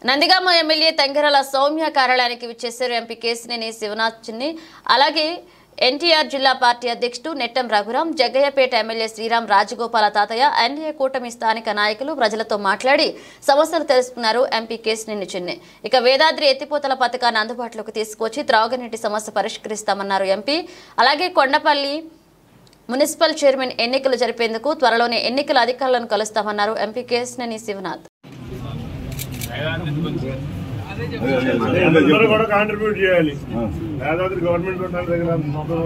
Nandigama MLA తంగెరాల Soumya కార్యాలయానికి విచ్చేశారు MP Kesineni Sivanath చిన్ని. అలాగే ఎన్టీఆర్ జిల్లా పార్టీ అధ్యక్షుడు నెట్టం రఘురాం, జగ్గయ్యపేట ఎమ్మెల్యే శ్రీరామ్ రాజగోపాల తాతయ్య, ఎన్డీఏ కూటమి స్థానిక నాయకులు ప్రజలతో మాట్లాడి సమస్యలు తెలుసుకున్నారు ఎంపీ కేశినేని చిన్ని. ఇక వేదాద్రి ఎత్తిపోతల పథకాన్ని అందుబాటులోకి తీసుకొచ్చి త్రాగునీటి సమస్య పరిష్కరిస్తామన్నారు ఎంపీ. అలాగే కొండపల్లి మున్సిపల్ చైర్మన్ ఎన్నికలు జరిపేందుకు త్వరలోనే ఎన్నికల అధికారులను కలుస్తామన్నారు ఎంపీ కేశినేని శివనాథ్. అందరూ కూడా కాంట్రిబ్యూట్ చేయాలి. యాదాద్రి గవర్నమెంట్ దగ్గర మోటార్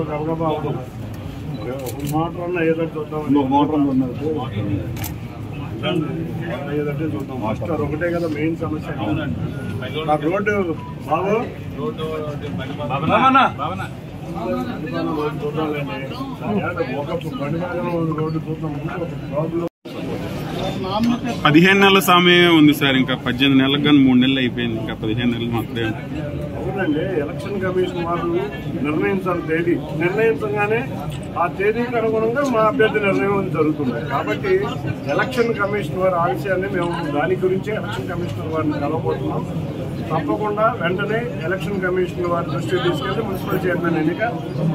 అన్న ఏదంటే చూద్దాం, ఏదంటే చూద్దాం. మాస్టర్ ఒకటే కదా మెయిన్ సమస్య. ఆ రోడ్డు బాబు చూడాలండి. ఒక బండి రోడ్డు చూద్దాం. ప్రాబ్లం 15 నెలల సమయం ఉంది సార్. ఇంకా 18 నెలలకు కానీ 3 నెలలు అయిపోయింది. ఇంకా 15 నెలలు మాత్రమే. అవునండి, ఎలక్షన్ కమిషన్ వారు నిర్ణయించాలి. తేదీ నిర్ణయించగానే ఆ తేదీకి అనుగుణంగా మా అభ్యర్థి నిర్ణయం జరుగుతుంది. కాబట్టి ఎలక్షన్ కమిషన్ వారి ఆలస్యాన్ని మేము దాని గురించి ఎలక్షన్ కమిషనర్ వారిని కలవబోతున్నాం. తప్పకుండా వెంటనే ఎలక్షన్ కమిషన్ వారి దృష్టికి తీసుకెళ్తే మున్సిపల్ చైర్మన్ ఎన్నిక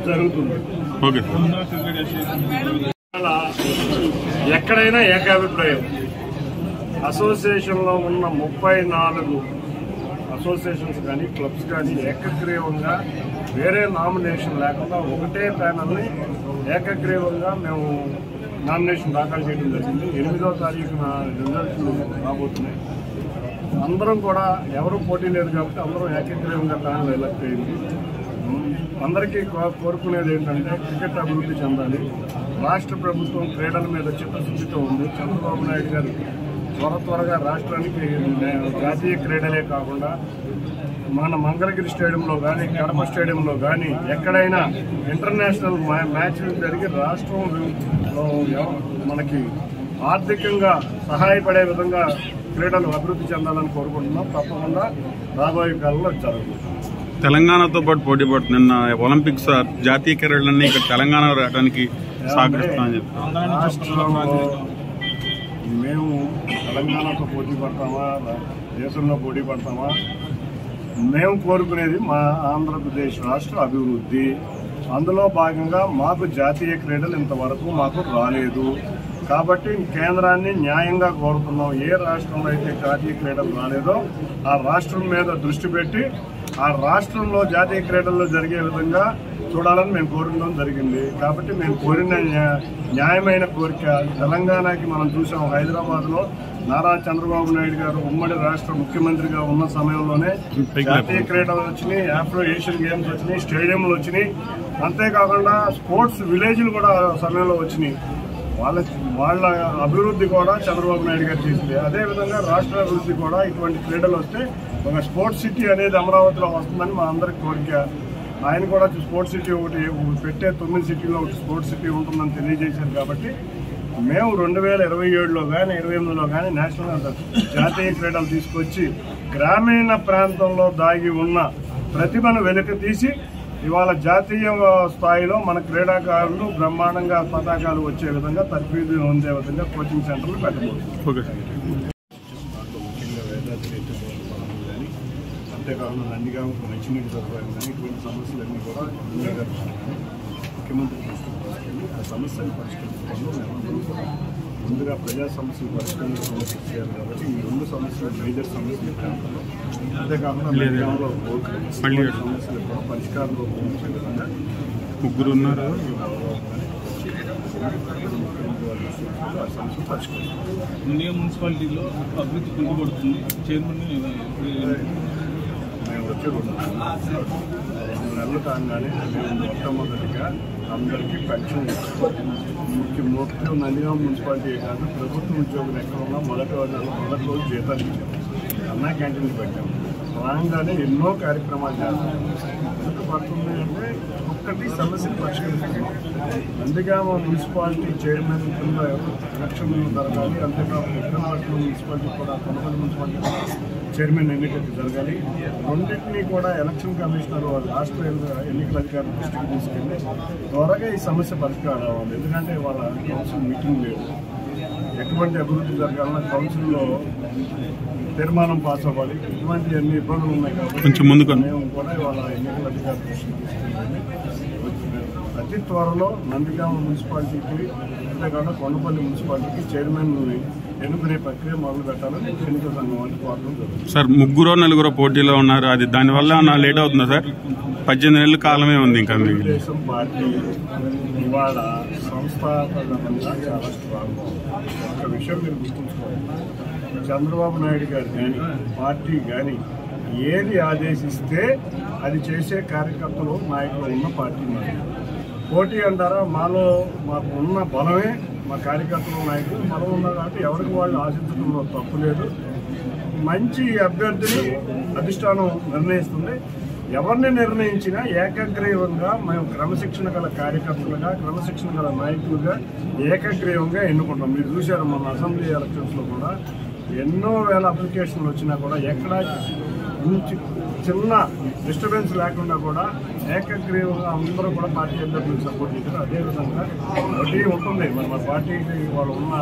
జరుగుతుంది. ఓకే ఎక్కడైనా ఏకాభిప్రాయం. అసోసియేషన్ లో ఉన్న 34 అసోసియేషన్స్ కానీ క్లబ్స్ కానీ ఏకగ్రీవంగా వేరే నామినేషన్ లేకుండా ఒకటే ప్యానల్ని ఏకగ్రీవంగా మేము నామినేషన్ దాఖలు చేయడం జరిగింది. 8వ తారీఖున రిజల్ట్లు రాబోతున్నాయి. అందరం కూడా ఎవరు పోటీ లేదు కాబట్టి అందరం ఏకగ్రీవంగా ప్యానల్ ఎలక్ట్ అయింది. అందరికీ కోరుకునేది ఏంటంటే క్రికెట్ అభివృద్ధి చెందాలి. రాష్ట్ర ప్రభుత్వం క్రీడల మీద చిత్తశుద్ధితో ఉంది. చంద్రబాబు నాయుడు గారు త్వరగా రాష్ట్రానికి జాతీయ క్రీడలే కాకుండా మన మంగళగిరి స్టేడియంలో కానీ కడప స్టేడియంలో కానీ ఎక్కడైనా ఇంటర్నేషనల్ మ్యాచ్లు జరిగి రాష్ట్రంలో మనకి ఆర్థికంగా సహాయపడే విధంగా క్రీడలు అభివృద్ధి చెందాలని కోరుకుంటున్నాం. తప్పకుండా రాబోయే కాలంలో జరుగుతుంది. తెలంగాణతో పాటు పోటీ పడుతుంది. నిన్న ఒలింపిక్స్ జాతీయ క్రీడలన్నీ ఇక్కడ తెలంగాణ రావడానికి సహకరిస్తామని చెప్తారు. రాష్ట్రంలో మేము తెలంగాణతో పోటీ పడతామా, దేశంలో పోటీ పడతామా? మేము కోరుకునేది మా ఆంధ్రప్రదేశ్ రాష్ట్ర అభివృద్ధి. అందులో భాగంగా మాకు జాతీయ క్రీడలు ఇంతవరకు మాకు రాలేదు. కాబట్టి కేంద్రాన్ని న్యాయంగా కోరుతున్నాం. ఏ రాష్ట్రంలో అయితే జాతీయ క్రీడలు రాలేదో ఆ రాష్ట్రం మీద దృష్టి పెట్టి ఆ రాష్ట్రంలో జాతీయ క్రీడల్లో జరిగే విధంగా చూడాలని మేము కోరడం జరిగింది. కాబట్టి మేము కోరిన న్యాయమైన కోరిక. తెలంగాణకి మనం చూసాం, హైదరాబాద్లో నారా చంద్రబాబు నాయుడు గారు ఉమ్మడి రాష్ట్ర ముఖ్యమంత్రిగా ఉన్న సమయంలోనే జాతీయ క్రీడలు వచ్చినాయి, ఆఫ్రో ఏషియన్ గేమ్స్ వచ్చినాయి, స్టేడియంలు వచ్చినాయి. అంతేకాకుండా స్పోర్ట్స్ విలేజ్లు కూడా సమయంలో వచ్చినాయి. వాళ్ళ అభివృద్ధి కూడా చంద్రబాబు నాయుడు గారు చేసింది. అదేవిధంగా రాష్ట్ర అభివృద్ధి కూడా ఇటువంటి క్రీడలు వస్తే ఒక స్పోర్ట్స్ సిటీ అనేది అమరావతిలో వస్తుందని మా అందరికి కోరిక. ఆయన కూడా స్పోర్ట్స్ సిటీ ఒకటి పెట్టే 9 సిటీలో ఒకటి స్పోర్ట్స్ సిటీ ఉంటుందని తెలియజేశారు. కాబట్టి మేము 2027లో కానీ 28లో కానీ నేషనల్ జాతీయ క్రీడలు తీసుకొచ్చి గ్రామీణ ప్రాంతంలో దాగి ఉన్న ప్రతిభను వెలికి తీసి ఇవాళ జాతీయ స్థాయిలో మన క్రీడాకారులు బ్రహ్మాండంగా పతాకాలు వచ్చే విధంగా తర్ఫీదు ఉండే విధంగా కోచింగ్ సెంటర్లు పెట్టబోతుంది. ముఖ్యంగా వేదాద్రి కానీ అంతేకాకుండా నందిగామ మంచినీటి సదుపాయం కానీ ఇటువంటి సమస్యలన్నీ కూడా ముఖ్యమంత్రి దృష్టికి తీసుకెళ్ళి ఆ సమస్యలు పరిష్కరించడంలో మేమందరూ కూడా ముందుగా ప్రజా సమస్యలు పరిష్కరించడం చేయాలి. కాబట్టి ఈ 2 సమస్యలు మేజర్ సమస్యలు ప్రాంతంలో అంతేకాకుండా నందిగామలో సమస్యలు కూడా పరిష్కారంలో ఉంచే విధంగా 3 ఉన్నారు. ఇండియా మున్సిపాలిటీలో అభివృద్ధి కుంటుపడుతుంది. చైర్మన్ మేము వచ్చే 2 నెలలు కాగానే మేము మొట్టమొదటిగా అందరికీ పెన్షన్ మొత్తం నందిగామ మున్సిపాలిటీ కాదు ప్రభుత్వ ఉద్యోగులు ఎక్కడ ఉన్నా మొదటి రోజు జీతాలు ఇచ్చాము. అన్నా క్యాంటీన్లు పెట్టాము. రాగానే ఎన్నో కార్యక్రమాలు చేస్తాము. ఎందుకు పడుతుంది అంటే ఒక్కటి సమస్యలు పరిష్కరిస్తున్నాం. నందిగామ మున్సిపాలిటీ చైర్మన్ కింద ఎలక్షన్ జరగాలి. అంతేకాకుండా మున్సిపాలిటీ కూడా కొనపల్లి మున్సిపాలిటీ చైర్మన్ ఎన్నికలు జరగాలి. రెండింటినీ కూడా ఎలక్షన్ కమిషనర్ రాష్ట్ర ఎన్నికల అధికారుల దృష్టికి తీసుకెళ్ళి త్వరగా ఈ సమస్య పరిష్కారం అవ్వాలి. ఎందుకంటే వాళ్ళ కౌన్సిల్ మీటింగ్ లేదు. ఎక్కడ ఎటువంటి అభివృద్ధి జరగాలన్నా కౌన్సిల్లో తీర్మానం పాస్ అవ్వాలి. ఇటువంటి అన్ని ఇబ్బందులు ఉన్నాయి కాబట్టి కొంచెం ముందుకు మేము కూడా ఇవాళ ఎన్నికల అధికారులు అతి త్వరలో నందిగామ మున్సిపాలిటీకి అంతేకాకుండా కొండపల్లి మున్సిపాలిటీకి చైర్మన్ ఎన్నుకునే ప్రక్రియ మొదలు పెట్టాలని ఎన్నికల సంఘం అని కోరడం జరుగుతుంది. సార్ 3-4 పోటీలో ఉన్నారు, అది దానివల్ల లేట్ అవుతుందా సార్? 18 నెలల కాలమే ఉంది ఇంకా. తెలుగుదేశం పార్టీ ఇవాళ సంస్థాపకంగా చాలా స్ట్రాంగ్. ఒక విషయం మీరు గుర్తుంచుకోవాలి, చంద్రబాబు నాయుడు గారు కానీ పార్టీ కానీ ఏది ఆదేశిస్తే అది చేసే కార్యకర్తలు నాయకులు ఉన్న పార్టీ నాయకులు. పోటీ అంటారా, మాకు ఉన్న బలమే మా కార్యకర్తలు నాయకులు బలం ఉన్నారు కాబట్టి ఎవరికి వాళ్ళు ఆశించడంలో తప్పు లేదు. మంచి అభ్యర్థిని అధిష్టానం నిర్ణయిస్తుంది. ఎవరిని నిర్ణయించినా ఏకగ్రీవంగా మేము క్రమశిక్షణ గల కార్యకర్తలుగా క్రమశిక్షణ గల నాయకులుగా ఏకగ్రీవంగా ఎన్నుకుంటాం. మీరు చూశారు మన అసెంబ్లీ ఎలక్షన్స్లో కూడా ఎన్నో వేల అప్లికేషన్లు వచ్చినా కూడా ఎక్కడా చిన్న డిస్టర్బెన్స్ లేకుండా కూడా ఏకగ్రీవంగా అందరూ కూడా పార్టీ అభ్యర్థులకు సపోర్ట్ చేశారు. అదేవిధంగా ఒకటి ఉంటుంది మన పార్టీకి వాళ్ళు ఉన్న